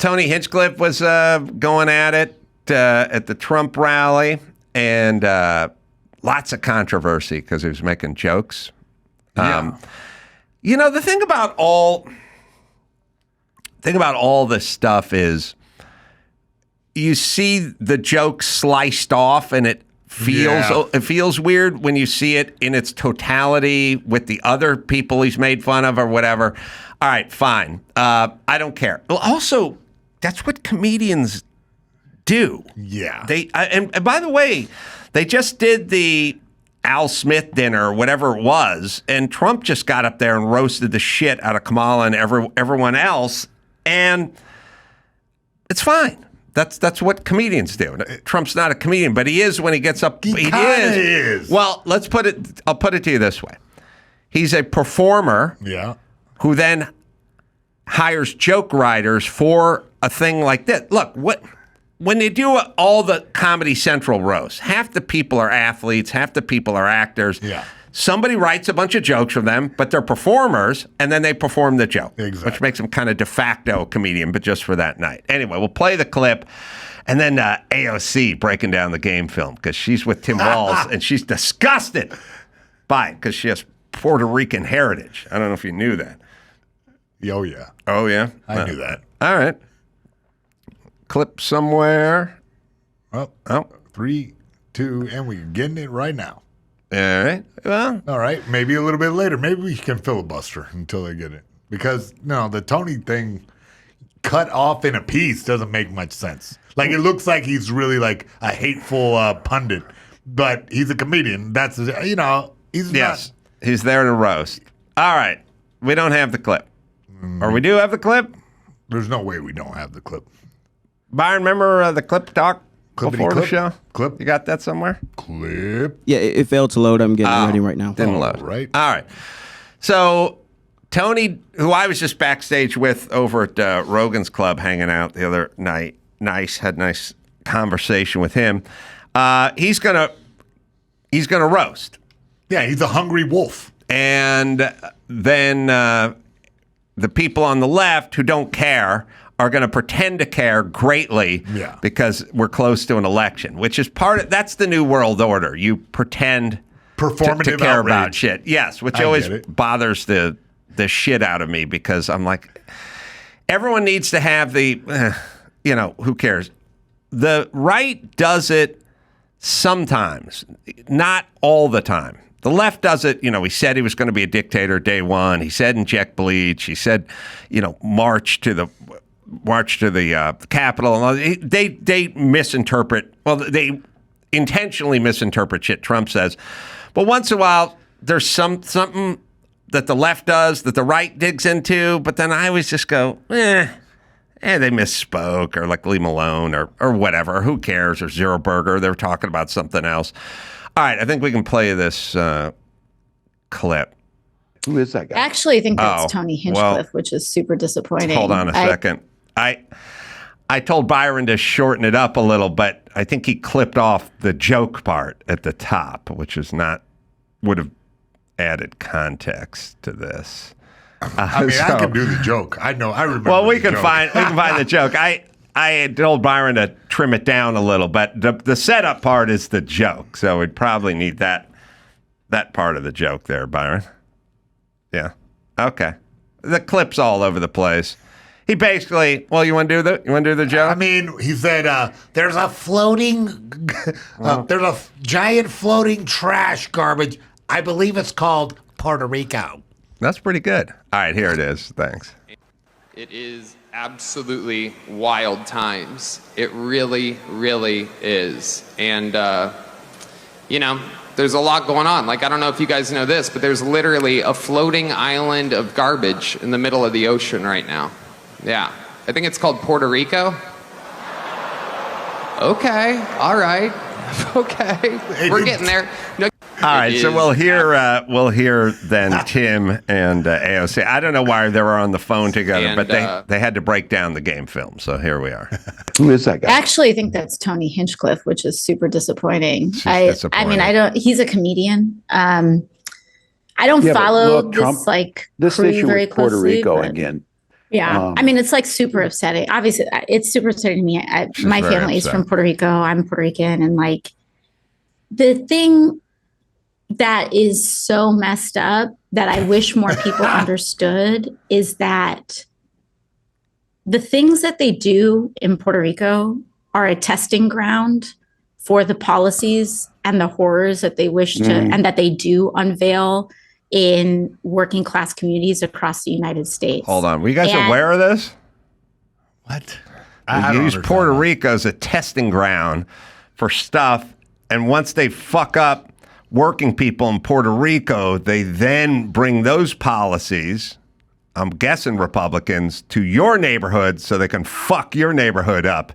Tony Hinchcliffe was going at it at the Trump rally, and lots of controversy because he was making jokes. Yeah. The thing about all this stuff is you see the joke sliced off, and it feels weird when you see it in its totality with the other people he's made fun of or whatever. All right, fine. I don't care. Well, also, that's what comedians do. Yeah. And by the way, they just did the Al Smith dinner or whatever it was, and Trump just got up there and roasted the shit out of Kamala and everyone else, and it's fine. That's what comedians do. Trump's not a comedian, but he is when he gets up. He is. Well, I'll put it to you this way. He's a performer who then hires joke writers for a thing like this. Look, when they do all the Comedy Central roasts, half the people are athletes, half the people are actors. Yeah. Somebody writes a bunch of jokes for them, but they're performers, and then they perform the joke, which makes them kind of de facto a comedian, but just for that night. Anyway, we'll play the clip, and then AOC breaking down the game film because she's with Tim Walz, and she's disgusted by it because she has Puerto Rican heritage. I don't know if you knew that. Oh, yeah. Oh, yeah? I knew that. All right. Clip somewhere. Well, 3, 2, and we're getting it right now. All right. Well. All right. Maybe a little bit later. Maybe we can filibuster until they get it. Because, the Tony thing cut off in a piece doesn't make much sense. Like, it looks like he's really like a hateful pundit, but he's a comedian. That's, he's not. He's there to roast. All right. We don't have the clip. Or we do have the clip? There's no way we don't have the clip. Byron, remember the clip talk before the show? Clip. You got that somewhere? Clip. Yeah, it failed to load. I'm getting it ready right now. Didn't load. Right. All right. So Tony, who I was just backstage with over at Rogan's Club hanging out the other night, had a nice conversation with him. He's gonna roast. Yeah, he's a hungry wolf. And then the people on the left who don't care are going to pretend to care greatly because we're close to an election, which is that's the new world order. You pretend performative to care outrage. about shit. Yes, which always bothers the shit out of me because I'm like, everyone needs to have the, who cares? The right does it sometimes, not all the time. The left does it, he said he was going to be a dictator day one. He said inject bleach. He said, march to the Capitol. They misinterpret. Well, they intentionally misinterpret shit Trump says. But once in a while, there's something that the left does that the right digs into. But then I always just go, they misspoke, or like leave them alone, or whatever. Who cares? Or Zero Burger. They're talking about something else. All right, I think we can play this clip. Who is that guy? Actually, I think that's Tony Hinchcliffe, which is super disappointing. Hold on a second. I told Byron to shorten it up a little, but I think he clipped off the joke part at the top, which would have added context to this. I can do the joke. I know. I remember. Well, we can find the joke. I had told Byron to trim it down a little, but the setup part is the joke, so we'd probably need that part of the joke there, Byron. Yeah. Okay. The clip's all over the place. He basically, you want to do the joke? I mean, he said, there's a giant floating trash garbage. I believe it's called Puerto Rico. That's pretty good. All right, here it is. Thanks. It is absolutely wild times. It really, really is. And, there's a lot going on. Like, I don't know if you guys know this, but there's literally a floating island of garbage in the middle of the ocean right now. Yeah. I think it's called Puerto Rico. Okay. All right. Okay. We're getting there. No, all right. So we'll hear then Tim and AOC. I don't know why they were on the phone together, but they had to break down the game film. So here we are. Who is that guy? Actually, I think that's Tony Hinchcliffe, which is super disappointing. He's a comedian. I don't follow Trump, this this issue very with Puerto closely, Rico again. Yeah. I mean, it's like super upsetting. Obviously, it's super upsetting to me. My family is from Puerto Rico. I'm Puerto Rican. And like the thing that is so messed up that I wish more people understood is that the things that they do in Puerto Rico are a testing ground for the policies and the horrors that they wish to, and that they do unveil in working class communities across the United States. Hold on. Were you guys aware of this? What? They use Puerto Rico as a testing ground for stuff. And once they fuck up working people in Puerto Rico, they then bring those policies, I'm guessing Republicans, to your neighborhood so they can fuck your neighborhood up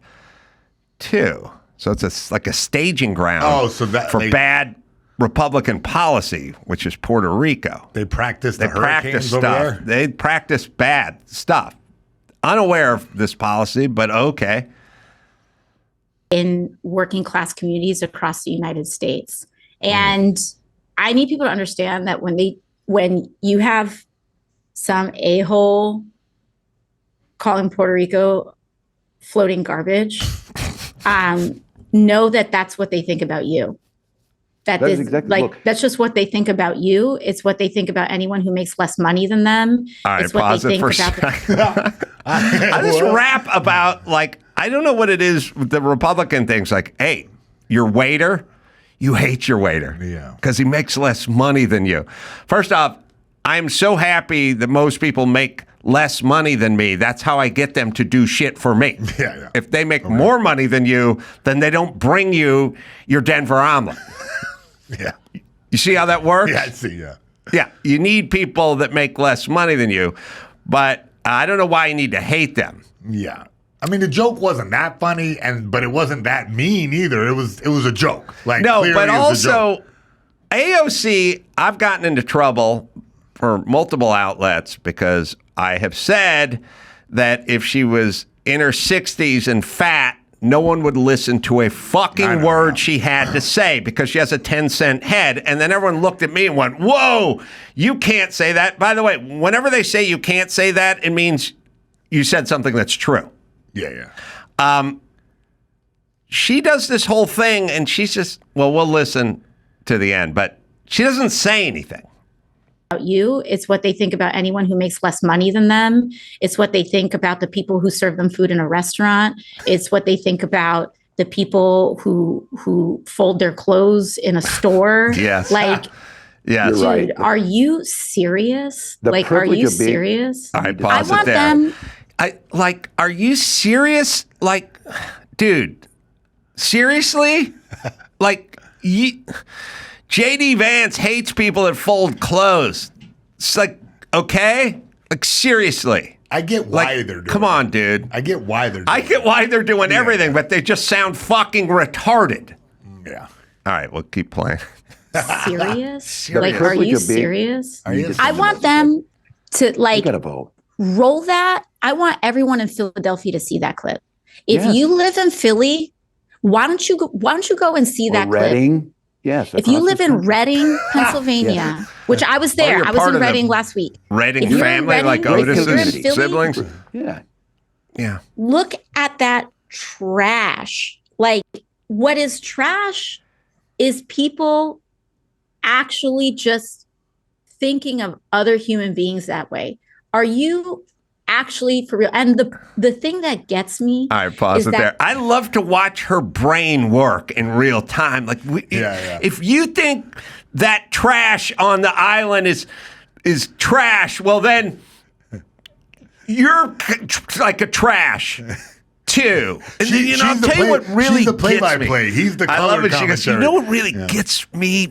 too. So it's like a staging ground for bad Republican policy, which is Puerto Rico. They practice hurricanes over stuff. there? They practice bad stuff. Unaware of this policy, but okay. In working class communities across the United States. And I need people to understand that when you have some a-hole calling Puerto Rico floating garbage, know that that's what they think about you. That's just what they think about you. It's what they think about anyone who makes less money than them. It's what they think about I just rap about, like, I don't know what it is with the Republican things. Like, hey, your waiter, you hate your waiter. Yeah. Because he makes less money than you. First off, I'm so happy that most people make less money than me. That's how I get them to do shit for me. Yeah. If they make more money than you, then they don't bring you your Denver omelet. Yeah. You see how that works? Yeah, I see, yeah. Yeah, you need people that make less money than you, but I don't know why you need to hate them. Yeah. I mean, the joke wasn't that funny, but it wasn't that mean either. It was a joke. Like, no, but it was a also joke. AOC, I've gotten into trouble for multiple outlets because I have said that if she was in her 60s and fat, no one would listen to a fucking word she had to say because she has a 10-cent head. And then everyone looked at me and went, whoa, you can't say that. By the way, whenever they say you can't say that, it means you said something that's true. Yeah. She does this whole thing and she's just, well, we'll listen to the end, but she doesn't say anything. About you, it's what they think about anyone who makes less money than them. It's what they think about the people who serve them food in a restaurant. It's what they think about the people who fold their clothes in a store. Yes. Like, yes. dude, right. Are you serious? Like, are you serious? All right, pause I want it there. them. Are you serious? Like, dude, seriously? Like, J.D. Vance hates people that fold clothes. It's like, okay? Like, seriously. I get why they're doing Come on, dude. I get why they're doing I get why they're doing everything, but they just sound fucking retarded. Yeah. All right, we'll keep playing. Serious? The Like, are privilege you of being- serious? Are you I want them to, like, You gotta vote. roll that. I want everyone in Philadelphia to see that clip. If Yes. you live in Philly, why don't you go and see that clip? Reading. Yes. If you across live the in country. Reading, Pennsylvania, which I was there. you're I was part in of the Reading last week. Reading If you're in family, Reading, like if you're in Otis's Philly, siblings? Yeah. Yeah. Look at that trash. Like, what is trash is people actually just thinking of other human beings that way. Are you actually for real? And the thing that gets me. All right, pause it there. I love to watch her brain work in real time. Like, if you think that trash on the island is trash, well then you're like a trash too. And I'll tell you what really she's the gets me. play-by-play. He's the color I love it. She goes, you know what really gets me,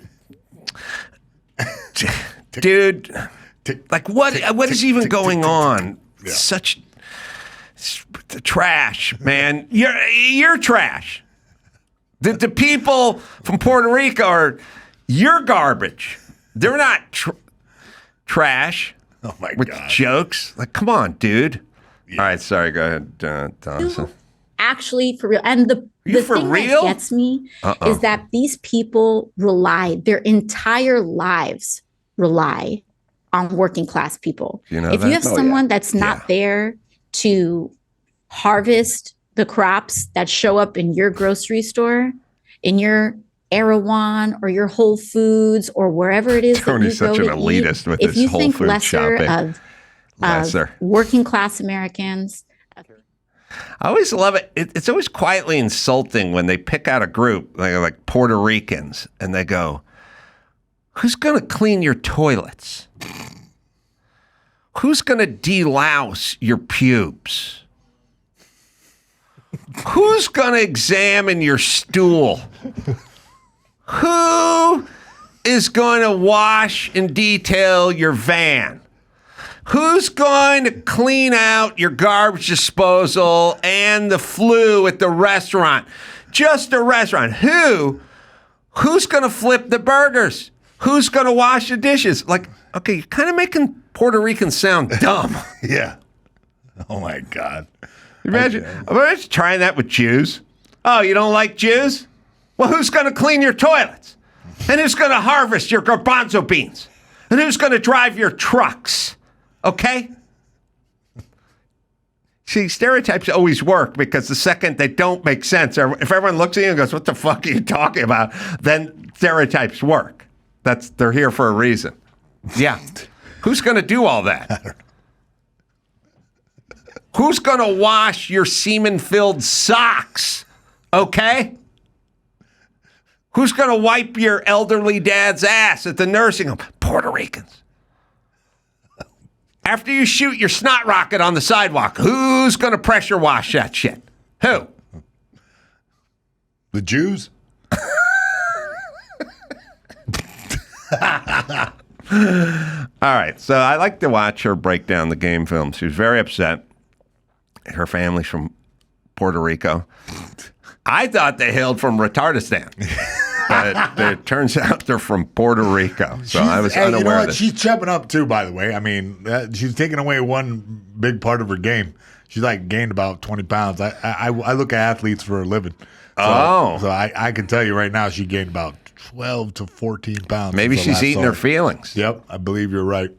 dude? Like, what is even going on? Yeah. Such the trash, man. You're trash. The people from Puerto Rico you're garbage. They're not trash. Oh my with God. Jokes. Like, come on, dude. Yeah. All right, sorry. Go ahead, Dawson. Actually, for real. And the thing that gets me is that these people their entire lives rely on working class people. You know if that? you have Oh, someone yeah. that's not Yeah. there to harvest the crops that show up in your grocery store, in your Erewhon or your Whole Foods or wherever it is Tony's that you such go an to elitist eat, with if his you Whole think Food lesser shopping. of Lesser. working class Americans. I always love it. It's always quietly insulting when they pick out a group like Puerto Ricans and they go, "Who's going to clean your toilets? Who's going to delouse your pubes? Who's going to examine your stool? Who is going to wash and detail your van? Who's going to clean out your garbage disposal and the flue at the restaurant? Just a restaurant. Who's going to flip the burgers? Who's going to wash the dishes?" Like, okay, you're kind of making Puerto Ricans sound dumb. Yeah. Oh my God. Imagine trying that with Jews. Oh, you don't like Jews? Well, who's going to clean your toilets? And who's going to harvest your garbanzo beans? And who's going to drive your trucks? Okay? See, stereotypes always work because the second they don't make sense, or if everyone looks at you and goes, "What the fuck are you talking about?" then stereotypes work. They're here for a reason. Yeah. Who's going to do all that? I don't know. Who's going to wash your semen-filled socks? Okay? Who's going to wipe your elderly dad's ass at the nursing home? Puerto Ricans. After you shoot your snot rocket on the sidewalk, who's going to pressure wash that shit? Who? The Jews? All right, so I like to watch her break down the game film. She was very upset. Her family's from Puerto Rico. I thought they hailed from Retardistan. But it turns out they're from Puerto Rico. So I was unaware you know of what? this. She's chubbing up too, by the way. I mean, she's taking away one big part of her game. She's like gained about 20 pounds. I look at athletes for a living. So I can tell you right now she gained about 12 to 14 pounds. Maybe since I she's last eating saw her feelings. Yep, I believe you're right.